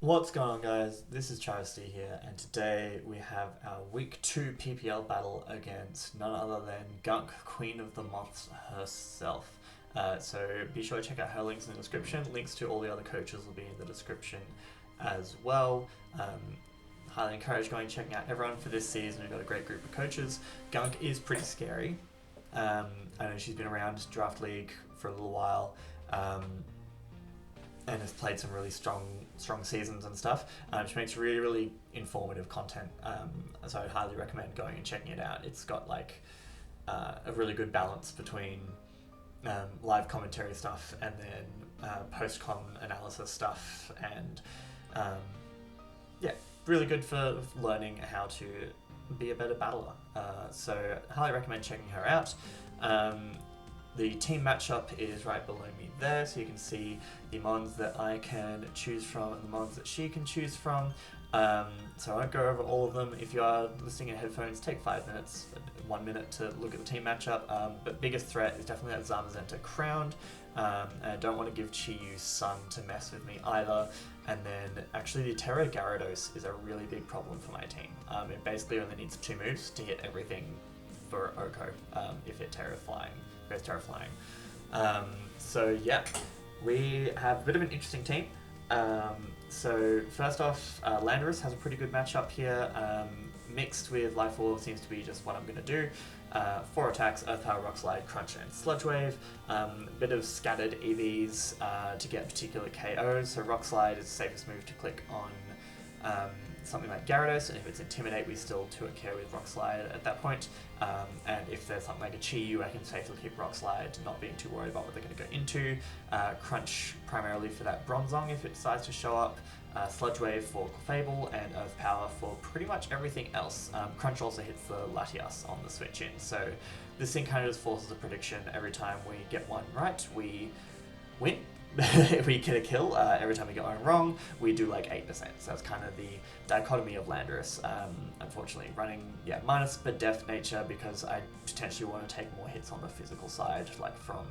What's going on, guys? This is Travesty here, and today we have our Week 2 PPL battle against none other than Gunk, Queen of the Moths herself. So be sure to check out her links in the description. Links to all the other coaches will be in the description as well. Highly encourage going and checking out everyone for this season. We've got a great group of coaches. Gunk is pretty scary. I know she's been around Draft League for a little while. And has played some really strong seasons and stuff. She makes really informative content, so I'd highly recommend going and checking it out. It's got like a really good balance between live commentary stuff and then post-con analysis stuff, and yeah, really good for learning how to be a better battler. So highly recommend checking her out. The team matchup is right below me there, so you can see the mons that I can choose from and the mons that she can choose from. So I won't go over all of them. If you are listening in headphones, take 5 minutes, 1 minute to look at the team matchup. But biggest threat is definitely that Zamazenta Crowned. And I don't want to give Chi-Yu Sun to mess with me either. And then actually the Tera Gyarados is a really big problem for my team. It basically only needs 2 moves to hit everything for Oko if it goes Terra Flying. So yeah, we have a bit of an interesting team. So first off, Landorus has a pretty good matchup here. Mixed with Life Orb seems to be just what I'm going to do. 4 attacks: Earth Power, Rock Slide, Crunch, and Sludge Wave. A bit of scattered EVs to get particular KOs. So Rock Slide is the safest move to click on something like Gyarados, and if it's Intimidate, we still 2 care with Rock Slide at that point. And if there's something like a Chi-Yu, I can safely keep Rock Slide, not being too worried about what they're going to go into. Crunch primarily for that Bronzong if it decides to show up. Sludge Wave for Clefable, and Earth Power for pretty much everything else. Crunch also hits the Latias on the switch in, so this thing kind of just forces a prediction. Every time we get one right, we win. If we get a kill, every time we get one wrong, we do like 8%. So that's kind of the dichotomy of Landorus. Unfortunately, running minus the def nature because I potentially want to take more hits on the physical side, like from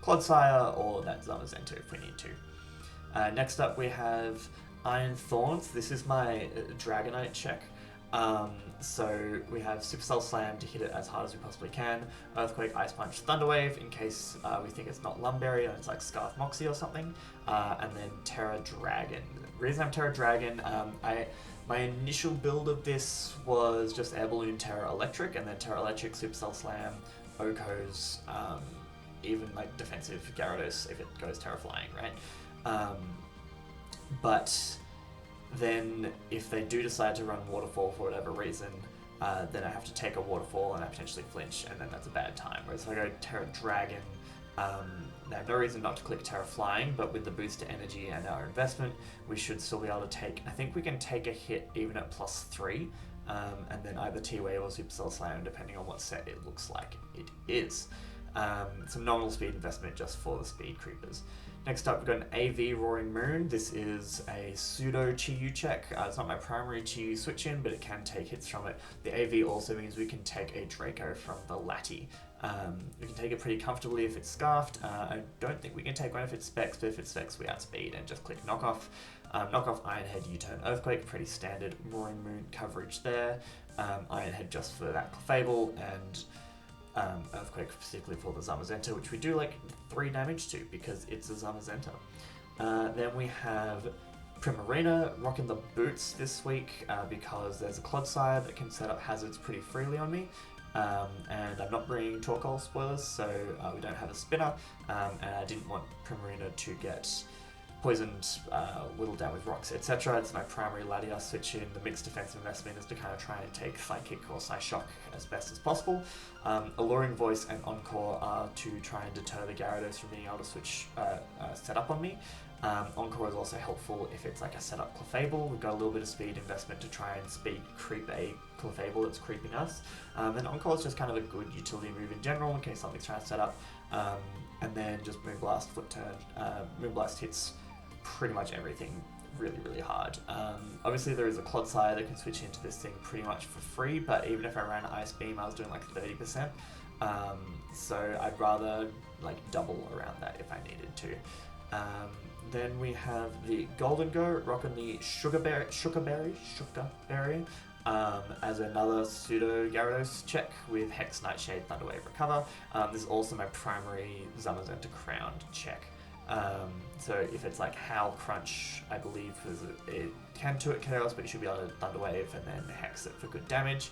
Clodsire or that Zamazenta if we need to. Next up, we have Iron Thorns. This is my Dragonite check. So we have Supercell Slam to hit it as hard as we possibly can, Earthquake, Ice Punch, Thunder Wave in case we think it's not Lumberry and it's like Scarf Moxie or something, and then Tera Dragon. The reason I'm Tera Dragon, my initial build of this was just Air Balloon, Tera Electric, and then Tera Electric, Supercell Slam, Oko's, even like defensive Gyarados if it goes Tera Flying, right? But then if they do decide to run Waterfall for whatever reason, then I have to take a Waterfall and I potentially flinch, and then that's a bad time. Whereas if I go Tera Dragon, I have no reason not to click Tera Flying, but with the boost to energy and our investment, we should still be able to take, I think we can take a hit even at +3, and then either T-Wave or Supercell Slam, depending on what set it looks like it is. Some nominal speed investment just for the speed creepers. Next up, we've got an AV Roaring Moon. This is a pseudo Chi-Yu check. It's not my primary Chi-Yu switch in, but it can take hits from it. The AV also means we can take a Draco from the Lati. We can take it pretty comfortably if it's Scarfed. I don't think we can take one if it's Specs, but if it's Specs, we outspeed and just click Knockoff. Knockoff, Iron Head, U-Turn, Earthquake, pretty standard Roaring Moon coverage there. Iron Head just for that Clefable, and Earthquake particularly for the Zamazenta, which we do like 3 damage to because it's a Zamazenta. Then we have Primarina rocking the boots this week because there's a Clodsire that can set up hazards pretty freely on me. And I'm not bringing Torkoal spoilers, so we don't have a spinner, and I didn't want Primarina to get poisoned, whittled down with rocks, etc. It's my primary Latias switch in. The mixed defensive investment is to kind of try and take Psychic or Psyshock as best as possible. Alluring Voice and Encore are to try and deter the Gyarados from being able to switch set up on me. Encore is also helpful if it's like a setup Clefable. We've got a little bit of speed investment to try and speed creep a Clefable that's creeping us. And Encore is just kind of a good utility move in general in case something's trying to set up. And then just Moonblast, Foot Turn. Moonblast hits pretty much everything really hard. Obviously there is a Clodsire that can switch into this thing pretty much for free, but even if I ran Ice Beam, I was doing like 30%. So I'd rather like double around that if I needed to. Then we have the Golden Go, rocking the Sugarberry, as another pseudo Gyarados check with Hex, Nightshade, Thunderwave, Recover. This is also my primary Zamazenta Crowned check. So if it's like Howl, Crunch, I believe it can 2-hit Chaos, but you should be able to Thunderwave and then Hex it for good damage.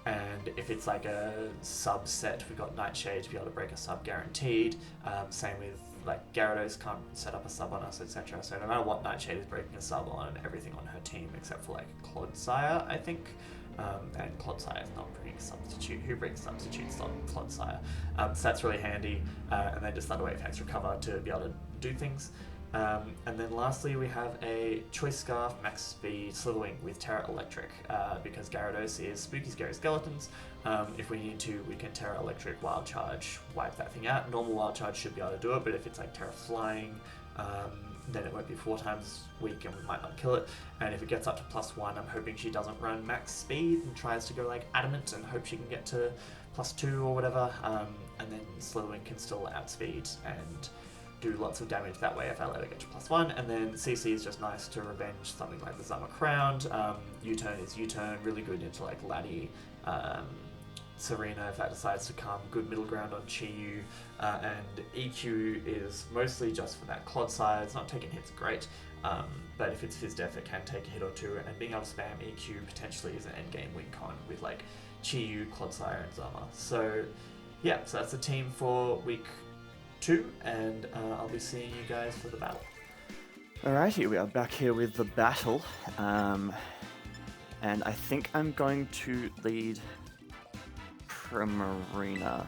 And if it's like a subset, we've got Nightshade to be able to break a sub guaranteed. Same with like Gyarados can't set up a sub on us, etc. So no matter what, Nightshade is breaking a sub on everything on her team except for like Clodsire, I think. And Clodsire is not bringing substitute. Who brings substitutes on Clodsire? So that's really handy. And then just Thunderwave, Hex, Recover to be able to do things. And then lastly, we have a Choice Scarf, Max Speed, Slitherwing with Tera Electric, because Gyarados is Spooky Scary Skeletons. If we need to, we can Tera Electric, Wild Charge, wipe that thing out. Normal Wild Charge should be able to do it, but if it's like Tera Flying, then it won't be 4 times weak and we might not kill it. And if it gets up to +1, I'm hoping she doesn't run max speed and tries to go like Adamant and hope she can get to +2 or whatever. And then Slitherwing can still outspeed and do lots of damage that way if I let her get to +1. And then CC is just nice to revenge something like the Zama Crowned. U-turn is U-turn, really good into like Laddie, Serena if that decides to come, good middle ground on Chi-Yu, and EQ is mostly just for that Clodsire. It's not taking hits great, but if it's Fizz Def it can take a hit or two, and being able to spam EQ potentially is an endgame win con with like Chi-Yu, Clodsire and Zama. So yeah, so that's the team for week 2, and I'll be seeing you guys for the battle. Alrighty, we are back here with the battle, and I think I'm going to lead Primarina,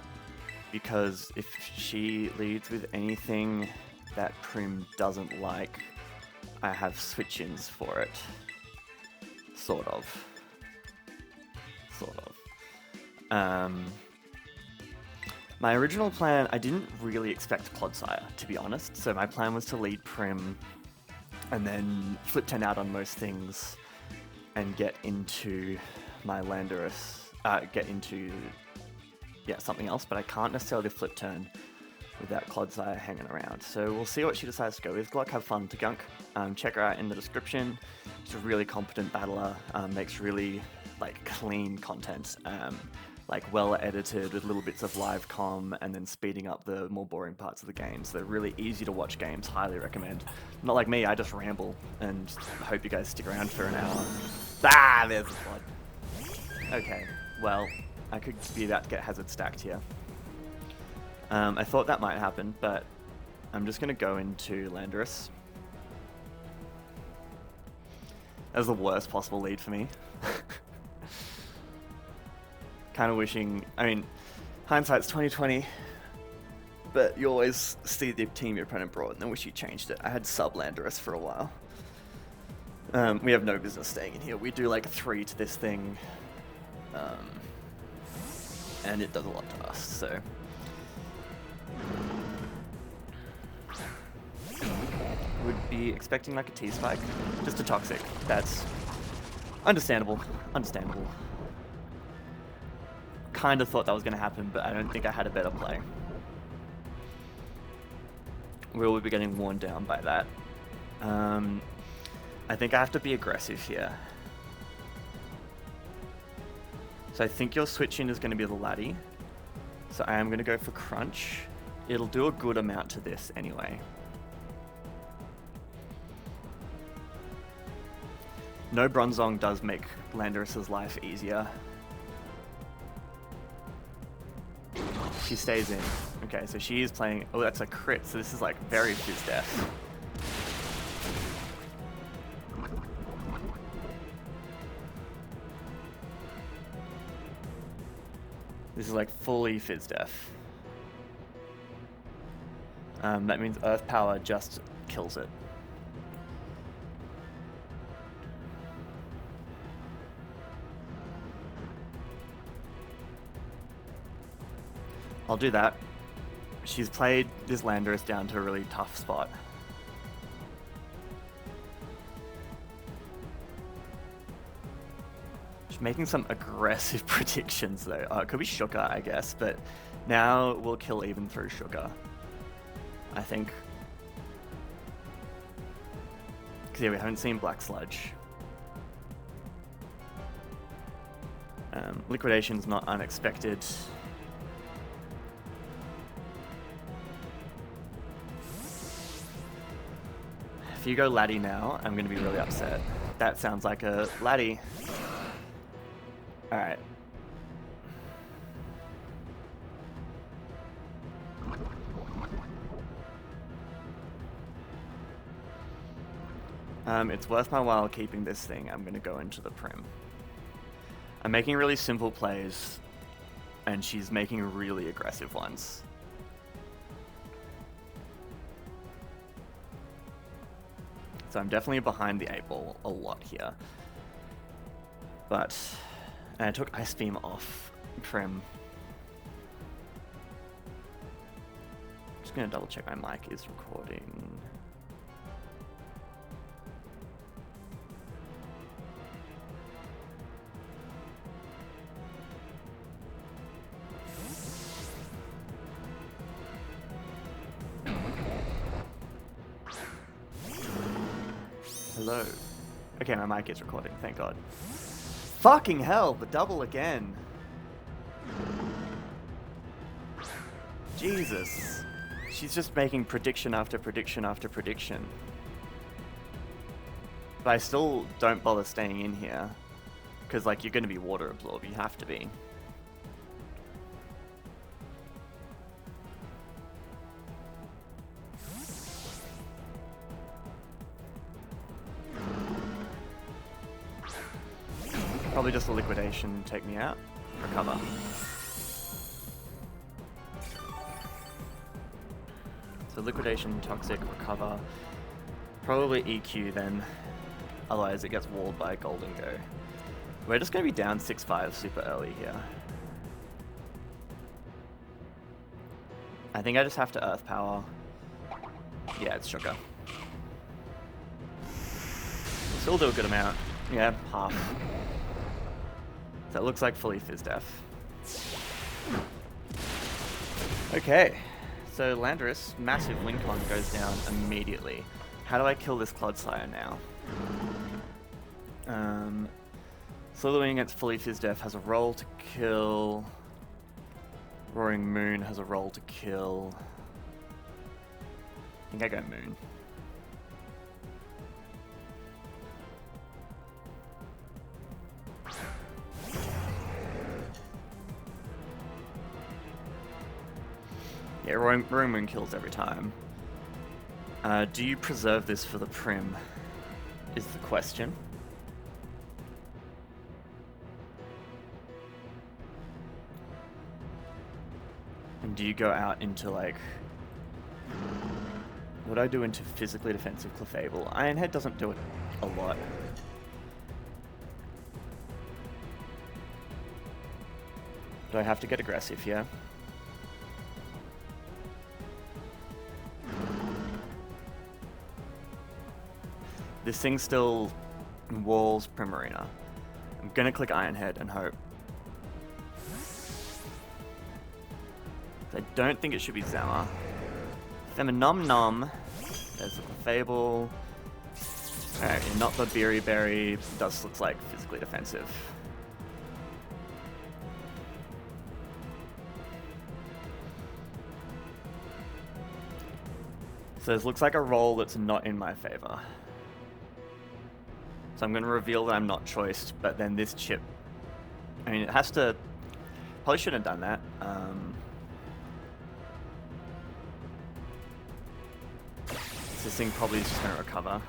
because if she leads with anything that Prim doesn't like, I have switch-ins for it. Sort of. My original plan, I didn't really expect Clodsire, to be honest, so my plan was to lead Prim and then flip 10 out on most things and get into my Landorus, something else, but I can't necessarily flip turn without Clodsire hanging around. So we'll see what she decides to go with. Good luck, have fun to Gunk. Check her out in the description. She's a really competent battler, makes really like clean content, like well edited with little bits of live comm and then speeding up the more boring parts of the game. So they're really easy to watch games, highly recommend. Not like me, I just ramble and hope you guys stick around for an hour. Ah, there's the flood. Okay, well, I could be about to get hazard stacked here. I thought that might happen, but I'm just going to go into Landorus. That was the worst possible lead for me. Kind of wishing, I mean, hindsight's 20/20, but you always see the team your opponent brought and then wish you changed it. I had sub Landorus for a while. We have no business staying in here. We do like 3 to this thing, and it does a lot to us, so. Would be expecting like a T-Spike, just a Toxic. That's understandable. Kind of thought that was going to happen, but I don't think I had a better play. Will be getting worn down by that. I think I have to be aggressive here. So I think your switch in is going to be the Laddie. So I am going to go for Crunch. It'll do a good amount to this anyway. No Bronzong does make Landorus's life easier. She stays in. Okay, so she is playing... Oh, that's a crit, so this is like very Fizz Def. This is like fully Fizz Def. That means Earth Power just kills it. I'll do that. She's played this Landorus down to a really tough spot. She's making some aggressive predictions though. It could be Shuka, I guess, but now we'll kill even through Shuka, I think. yeah, we haven't seen Black Sludge. Liquidation's not unexpected. If you go Laddie now, I'm going to be really upset. That sounds like a Laddie. Alright. It's worth my while keeping this thing. I'm going to go into the Prim. I'm making really simple plays, and she's making really aggressive ones. So I'm definitely behind the 8-ball a lot here. But and I took Ice Beam off Prim. Just gonna double check my mic is recording. Hello. Okay, my mic is recording, thank God. Fucking hell, the double again. Jesus. She's just making prediction after prediction after prediction. But I still don't bother staying in here. Because, like, you're going to be water absorb, you have to be. Probably just a liquidation, take me out, recover. So liquidation, toxic, recover. Probably EQ then, otherwise it gets walled by Golden Go. We're just going to be down 6-5 super early here. I think I just have to Earth Power. Yeah, it's Sugar. Still do a good amount. Yeah, half. So it looks like fully Fizz-Def. Okay, so Landorus, massive Wincon goes down immediately. How do I kill this Clodsire now? Slitherwing against fully Fizz-Def has a roll to kill. Roaring Moon has a roll to kill. I think I go Moon. Yeah, Roaring Moon kills every time. Do you preserve this for the Prim? Is the question. And do you go out into, like... What do I do into physically defensive Clefable? Ironhead doesn't do it a lot. Do I have to get aggressive here? This thing still walls Primarina. I'm gonna click Ironhead and hope. I don't think it should be Zama. Feminom Nom. There's the Fable. Alright, not the Berry Berry. Does look like physically defensive. So this looks like a roll that's not in my favor. So I'm going to reveal that I'm not choiced, but then this chip... I mean, it has to... Probably shouldn't have done that. This thing probably is just going to recover.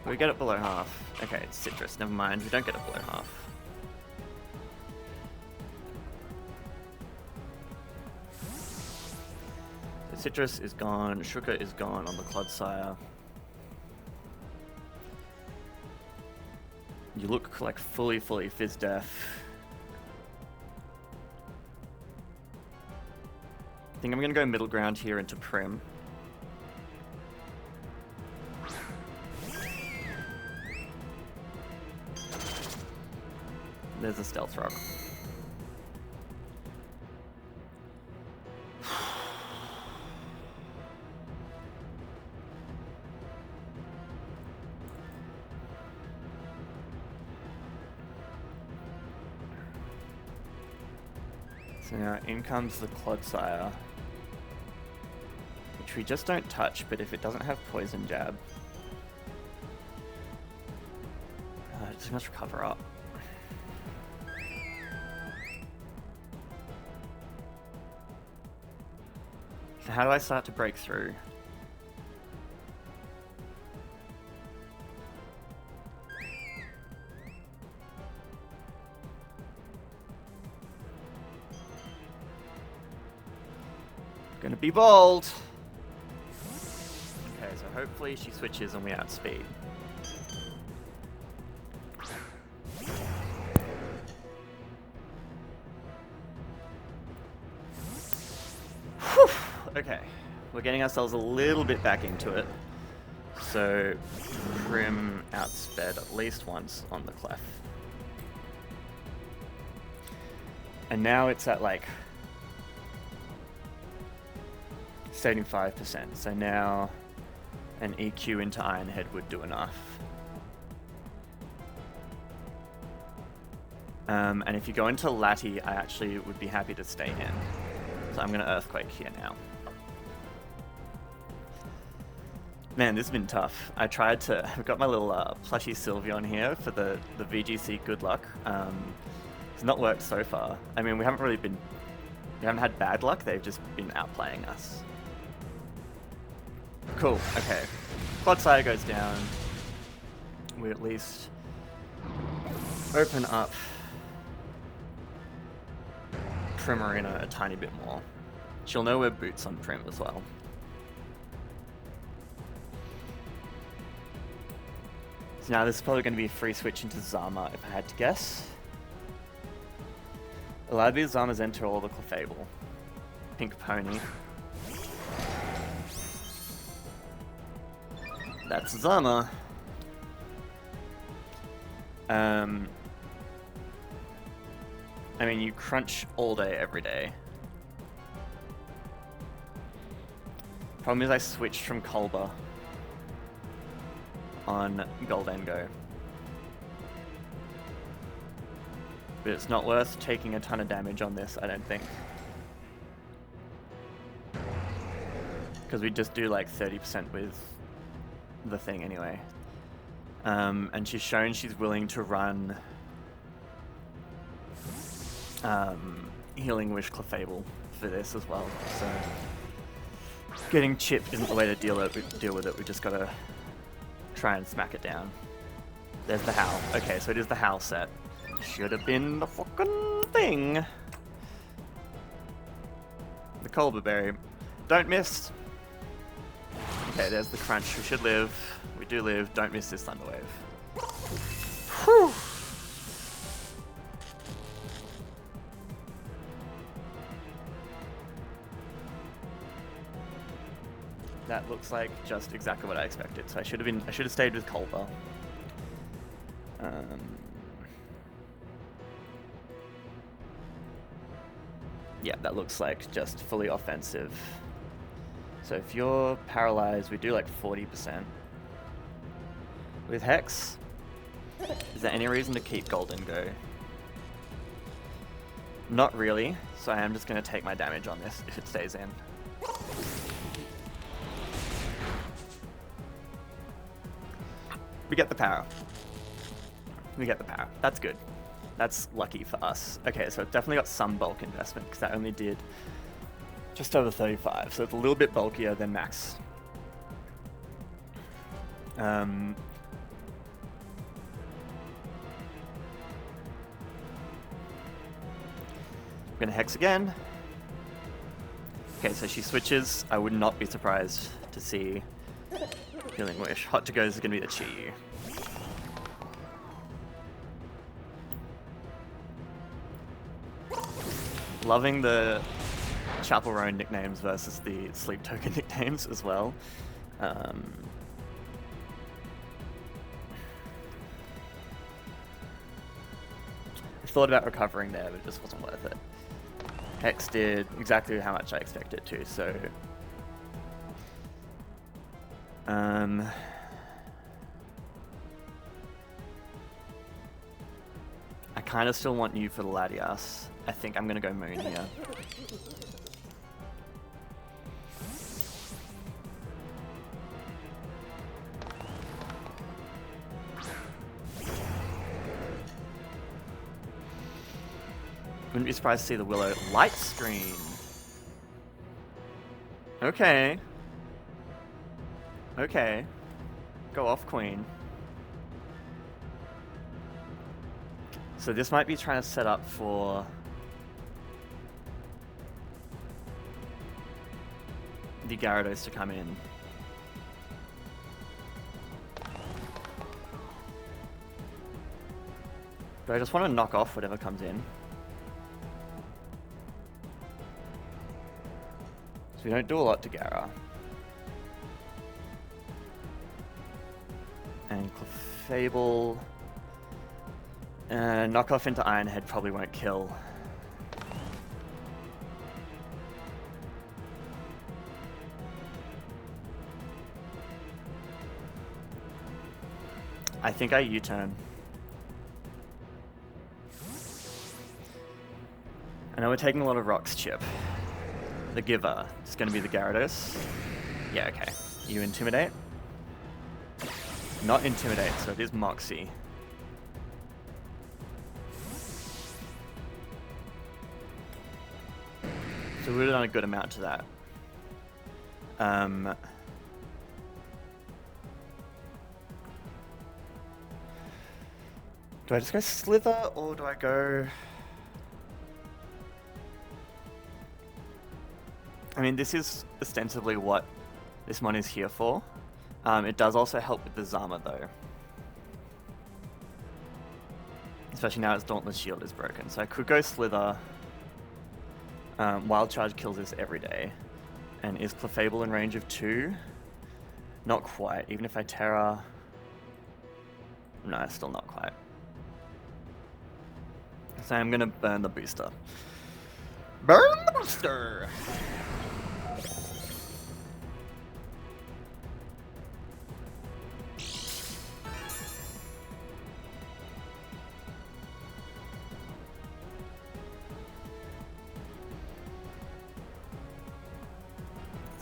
We get it below half. Okay, it's Citrus. Never mind. We don't get it below half. So Citrus is gone. Sugar is gone on the Clodsire. You look like fully Fizz-Def. I think I'm going to go middle ground here into Prim. There's a Stealth Rock. So now in comes the Clodsire, which we just don't touch, but if it doesn't have Poison Jab, it just must recover up. So how do I start to break through? Gonna be bold. Okay, so hopefully she switches and we outspeed. Whew. Okay, we're getting ourselves a little bit back into it. So Prim outsped at least once on the Clef. And now it's at like 75%, so now an EQ into Ironhead would do enough. And if you go into Lati, I actually would be happy to stay in. So I'm going to Earthquake here now. Man, this has been tough. I tried to... I've got my little plushy Sylveon here for the VGC good luck. It's not worked so far. I mean, we haven't had bad luck, they've just been outplaying us. Cool, okay. Clodsire goes down. We at least open up Primarina a tiny bit more. She'll know we're boots on Prim as well. So now this is probably going to be a free switch into Zama if I had to guess. A lot of these Zamas enter all the Clefable. Pink Pony. That's Zama. I mean, you crunch all day, every day. Problem is I switched from Kolba on Goldengo. But it's not worth taking a ton of damage on this, I don't think. Because we just do like 30% with the thing anyway. And she's shown she's willing to run Healing Wish Clefable for this as well. So getting chipped isn't the way to deal with it. We just gotta try and smack it down. There's the Howl. Okay, so it is the Howl set. Should have been the fucking thing. The Colbur Berry. Don't miss. Okay, there's the crunch. We should live. We do live. Don't miss this Thunder Wave. Whew. That looks like just exactly what I expected. So I should have stayed with Kolba. Yeah, that looks like just fully offensive. So if you're paralyzed, we do like 40%. With Hex, is there any reason to keep Goldengo? Not really, so I am just going to take my damage on this if it stays in. We get the power. We get the power. That's good. That's lucky for us. Okay, so it's definitely got some bulk investment because that only did just over 35, so it's a little bit bulkier than max. I'm gonna Hex again. Okay, so she switches. I would not be surprised to see Healing Wish. Hot to Go is gonna be the Chi-Yu. Loving the Chapel Roan nicknames versus the Sleep Token nicknames as well. I thought about recovering there, but it just wasn't worth it. Hex did exactly how much I expected it to, so... I kind of still want you for the Latias. I think I'm going to go Moon here. Wouldn't be surprised to see the Willow light screen. Okay. Okay. Go off, Queen. So this might be trying to set up for the Gyarados to come in. But I just want to knock off whatever comes in. So we don't do a lot to Gyara. And Clefable. Knock off into Iron Head probably won't kill. I think I U-turn. I know we're taking a lot of rocks, Chip. The giver is going to be the Gyarados. Yeah, okay. You Intimidate? Not Intimidate, so it is Moxie. So we would have done a good amount to that. Do I just go Slither, or do I go... I mean, this is ostensibly what this mon is here for. It does also help with the Zama, though. Especially now its Dauntless Shield is broken. So I could go Slither. Wild Charge kills this every day. And is Clefable in range of 2? Not quite. Even if I Terra... No, still not quite. So I'm going to burn the booster. Burn the booster!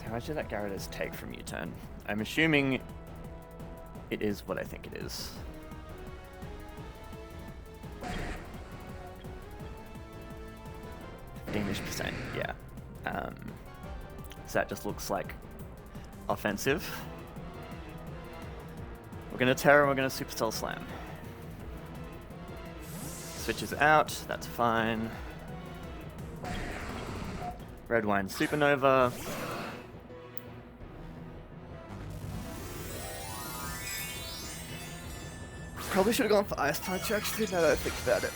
How much did that Gyarados take from U-turn? I'm assuming it is what I think it is. 15-ish%, yeah. So that just looks like offensive. We're going to Terra and we're going to Supercell Slam. Switches out, that's fine. Red Wine Supernova. Probably should have gone for Ice Punch, actually, now that I think about it.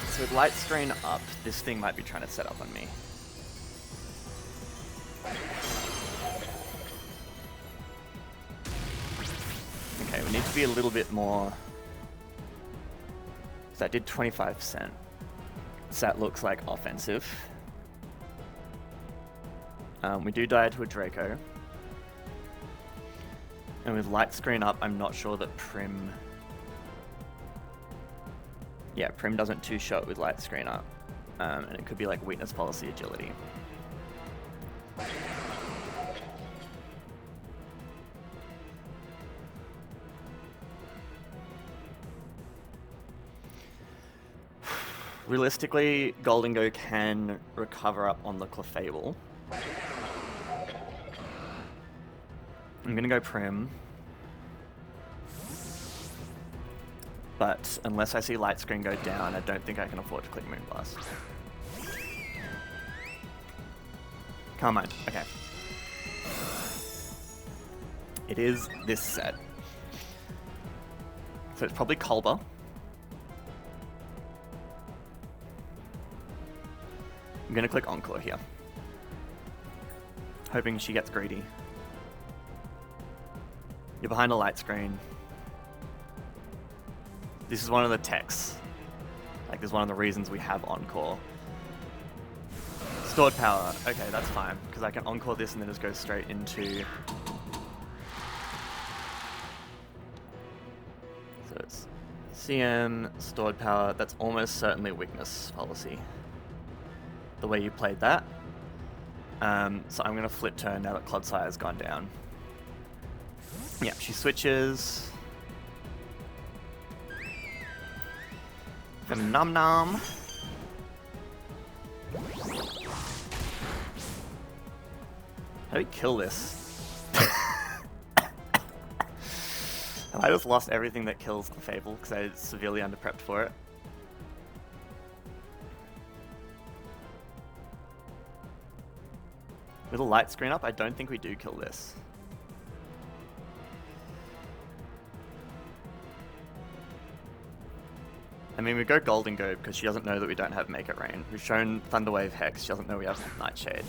So with Light Screen up, this thing might be trying to set up on me. Okay, we need to be a little bit more... So that did 25%. So that looks like offensive. We do die to a Draco. And with Light Screen up, I'm not sure that Prim... Yeah, Prim doesn't two-shot with Light Screen up. And it could be like Weakness Policy Agility. Realistically, Goldengo can recover up on the Clefable. I'm gonna go Prim. But unless I see Light Screen go down, I don't think I can afford to click Moonblast. Come on, okay. It is this set. So it's probably Kolba. I'm gonna click Encore here. Hoping she gets greedy. You're behind a Light Screen. This is one of the techs. Like, this is one of the reasons we have Encore. Stored power. Okay, that's fine. Because I can Encore this and then just go straight into... So it's CM, stored power. That's almost certainly Weakness Policy. the way you played that. So I'm going to flip turn now that Clodsire has gone down. Yeah, she switches. Nom nom. How do we kill this? I just lost everything that kills the Fable because I severely underprepped for it. With a light screen up, I don't think we do kill this. I mean, we go Golden Go because she doesn't know that we don't have Make It Rain. We've shown Thunderwave Hex, she doesn't know we have Nightshade.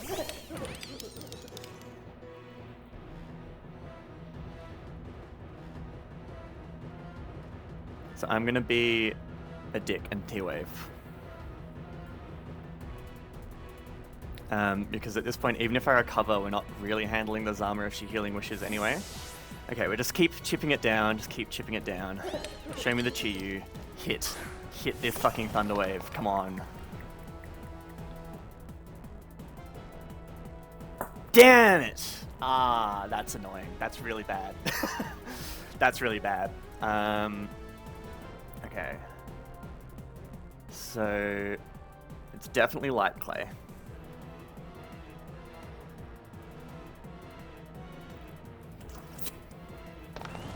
So I'm going to be a dick and T-Wave. Because at this point, even if I recover, we're not really handling the Zama if she healing wishes anyway. Okay, we just keep chipping it down, just keep chipping it down. Show me the Chi-Yu. Hit. Hit this fucking Thunderwave, come on. Damn it! Ah, that's annoying. That's really bad. That's really bad. Okay. So, it's definitely Light Clay.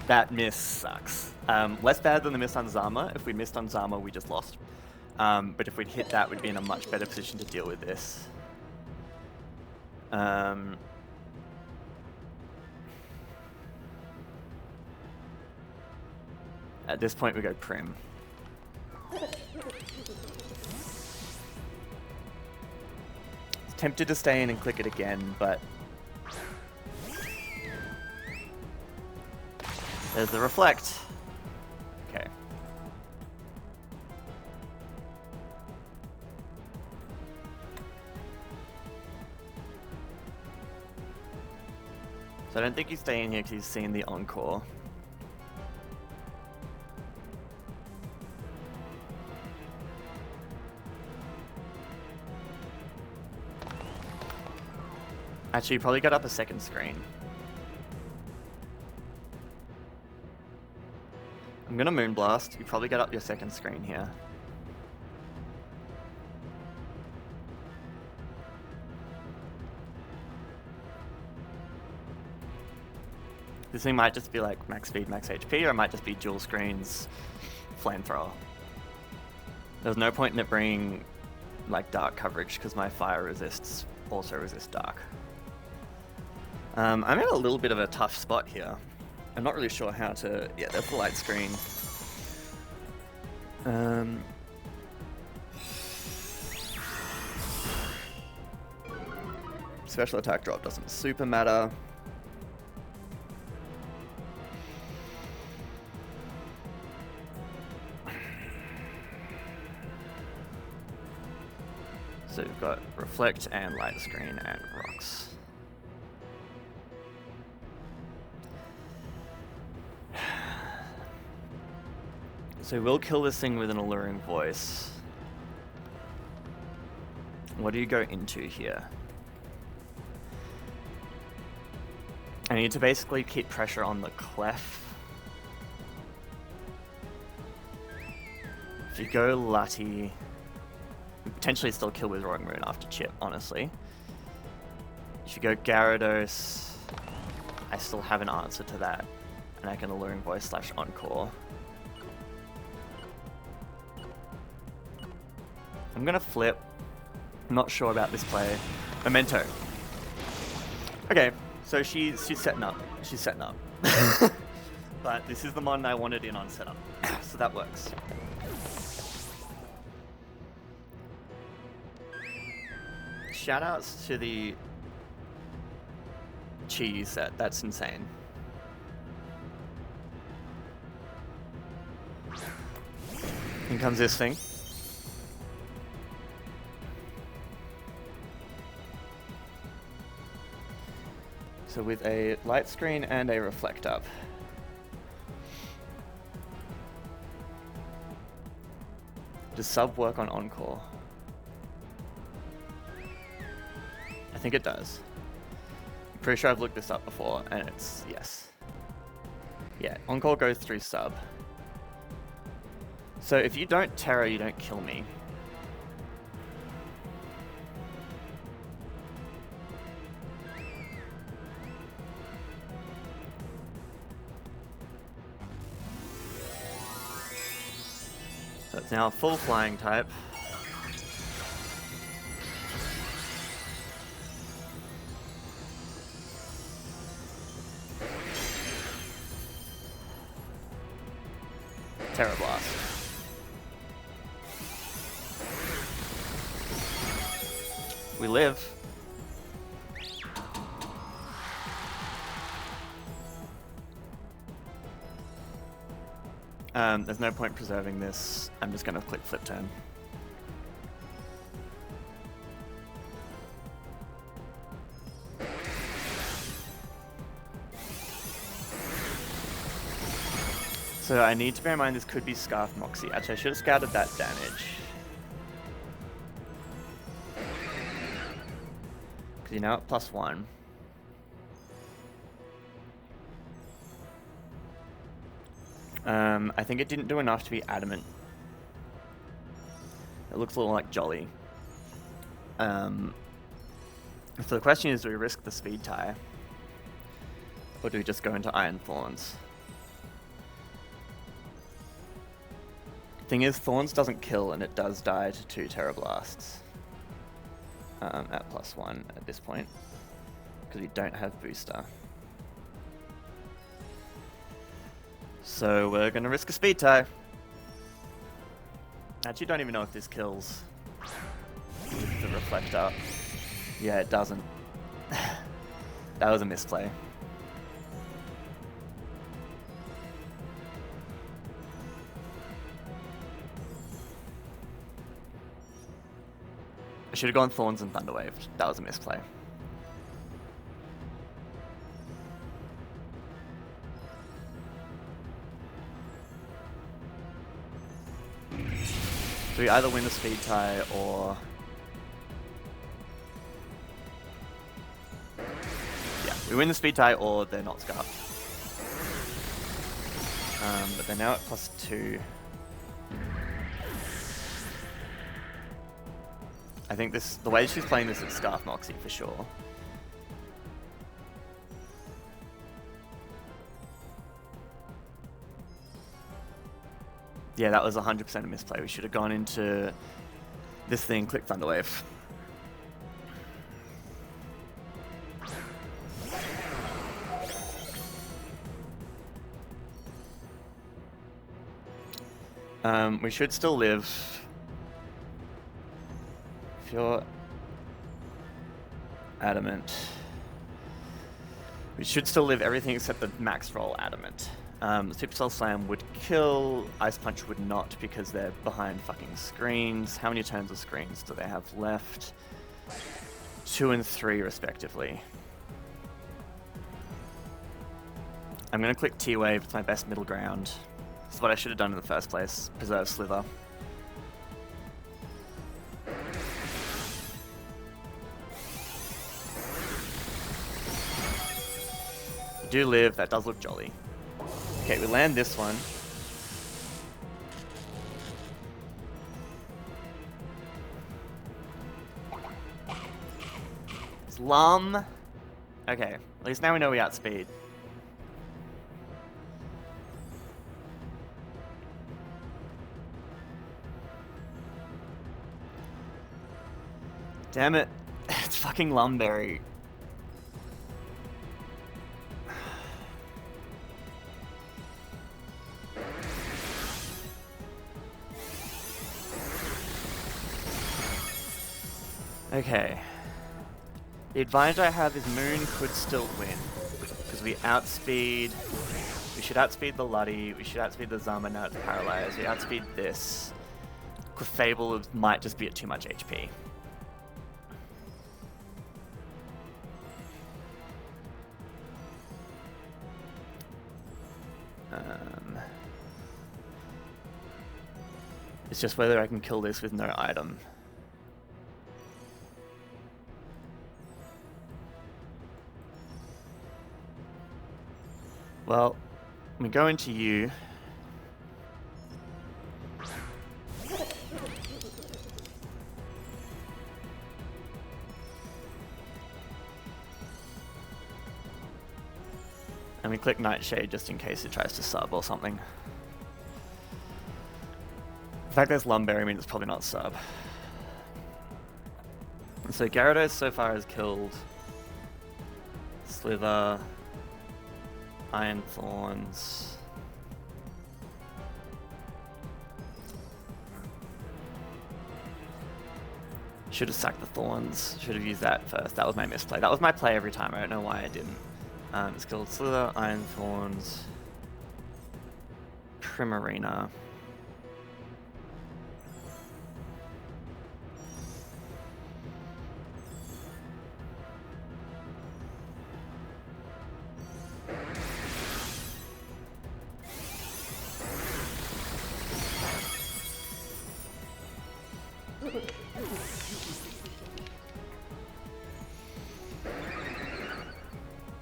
That miss sucks. Less bad than the miss on Zama. If we missed on Zama, we just lost. But if we'd hit that, we'd be in a much better position to deal with this. At this point, we go Prim. Tempted to stay in and click it again, but there's the Reflect. Okay. So I don't think he's staying here because he's seen the Encore. Actually, you probably got up a second screen. I'm gonna Moonblast. You probably get up your second screen here. This thing might just be like max speed, max HP, or it might just be dual screens, flamethrower. There's no point in it bringing like dark coverage because my fire resists also resist dark. I'm in a little bit of a tough spot here. I'm not really sure how to... Yeah, that's the light screen. Special attack drop doesn't super matter. So we've got Reflect and Light Screen and Rocks. So we'll kill this thing with an Alluring Voice. What do you go into here? I need to basically keep pressure on the Clef. If you go Lati, we potentially still kill with Roaring Moon after chip, honestly. If you go Gyarados, I still have an answer to that. And I can Alluring Voice / Encore. I'm gonna flip. I'm not sure about this play. Memento. Okay, so she's setting up. She's setting up. But this is the mon I wanted in on setup, so that works. Shoutouts to the Chi set. That's insane. In comes this thing. So with a light screen and a reflect up. Does sub work on Encore? think it does. I'm pretty sure I've looked this up before, and it's yes. Yeah, on-call goes through sub. So if you don't Tera, you don't kill me. So it's now a full flying type. Tera Blast. We live. There's no point preserving this. I'm just going to click flip turn. So I need to bear in mind this could be Scarf Moxie. Actually, I should have scouted that damage. Because you're now at +1. I think it didn't do enough to be adamant. It looks a little like Jolly. So the question is, do we risk the speed tie? Or do we just go into Iron Thorns? Thing is, Thorns doesn't kill and it does die to 2 Tera Blasts. At +1 at this point. Because we don't have booster. So we're going to risk a speed tie. Actually, don't even know if this kills the Reflector. Yeah, it doesn't. That was a misplay. I should have gone Thorns and Thunderwave. That was a misplay. So we either win the speed tie or... Yeah, we win the speed tie or they're not scarfed. But they're now at +2. I think this, the way she's playing this, is Scarf Moxie for sure. Yeah, that was 100% a misplay. We should have gone into this thing, click Thunderwave. We should still live. If you're adamant, we should still live everything except the max roll adamant. Supercell Slam would kill, Ice Punch would not because they're behind fucking screens. How many turns of screens do they have left? 2 and 3 respectively. I'm going to click T-Wave, it's my best middle ground. This is what I should have done in the first place, preserve Slither. You do live, that does look jolly. Okay, we land this one. Slum. Okay, at least now we know we outspeed. Damn it. It's fucking Lumberry. Okay. The advantage I have is Moon could still win. Because we outspeed... We should outspeed the Luddy, we should outspeed the Zama, now it's paralyzed, we outspeed this. Clefable might just be at too much HP. It's just whether I can kill this with no item. Well, we go into you. And we click Nightshade just in case it tries to sub or something. The fact there's Lumberry means it's probably not sub. So Gyarados so far has killed Slither, Iron Thorns. Should have sacked the Thorns. Should have used that first. That was my misplay. That was my play every time. I don't know why I didn't. It's killed Slither, Iron Thorns, Primarina.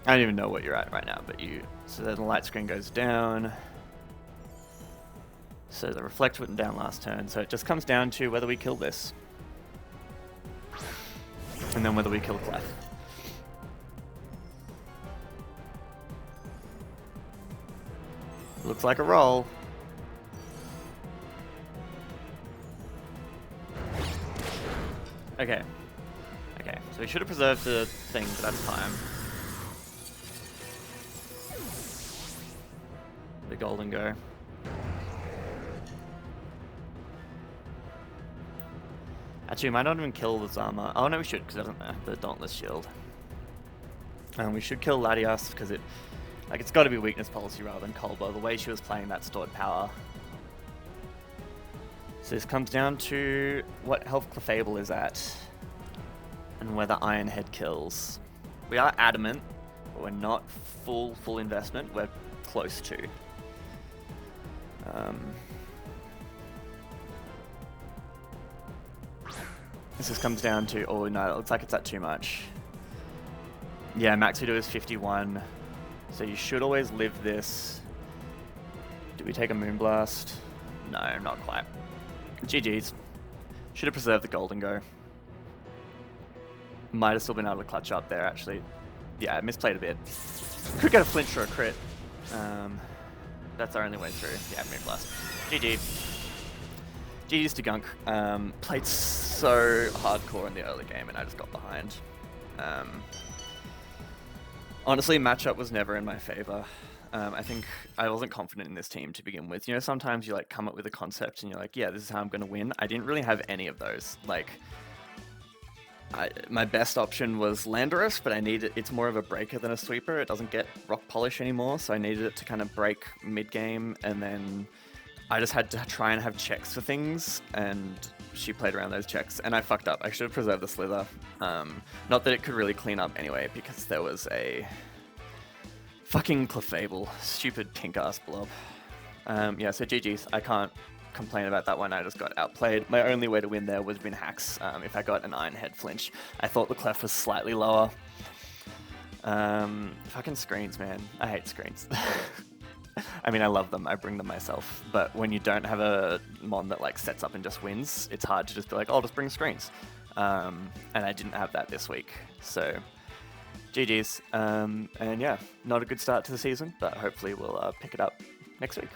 I don't even know what you're at right now, but you... So then the light screen goes down. So the reflect went down last turn, so it just comes down to whether we kill this. And then whether we kill Clef. Looks like a roll. Okay. Okay, so we should have preserved the thing, but that's fine. The Golden Go. Actually, we might not even kill the Zama. Oh no, we should, because it doesn't have the Dauntless Shield. And we should kill Latias, because it's got to be weakness policy rather than Culber, the way she was playing that stored power. So this comes down to what health Clefable is at, and whether Iron Head kills. We are adamant, but we're not full investment, we're close to. This just comes down to, oh no, it looks like it's at too much. Yeah, max we do is 51, so you should always live this. Do we take a Moonblast? No, not quite. GG's. Should have preserved the Golden Go. Might have still been able to clutch up there, actually. Yeah, I misplayed a bit. Could get a flinch or a crit. That's our only way through. Yeah, Moonblast. GG. GG's to Gunk. Played so hardcore in the early game and I just got behind. Honestly, matchup was never in my favor. I think I wasn't confident in this team to begin with. You know, sometimes you like come up with a concept and you're like, yeah, this is how I'm going to win. I didn't really have any of those. Like, my best option was Landorus, but it's more of a breaker than a sweeper. It doesn't get rock polish anymore, so I needed it to kind of break mid-game, and then I just had to try and have checks for things, and she played around those checks, and I fucked up. I should have preserved the Slither. Not that it could really clean up anyway, because there was a fucking Clefable. Stupid pink-ass blob. Yeah, so GG's. I can't complain about that one. I just got outplayed. My only way to win there was win hacks if I got an Iron Head flinch. I thought the clef was slightly lower. Fucking screens, man. I hate screens. I mean, I love them. I bring them myself. But when you don't have a mon that like sets up and just wins, it's hard to just be like, oh, I'll just bring screens. And I didn't have that this week. So GG's. And yeah, not a good start to the season, but hopefully we'll pick it up next week.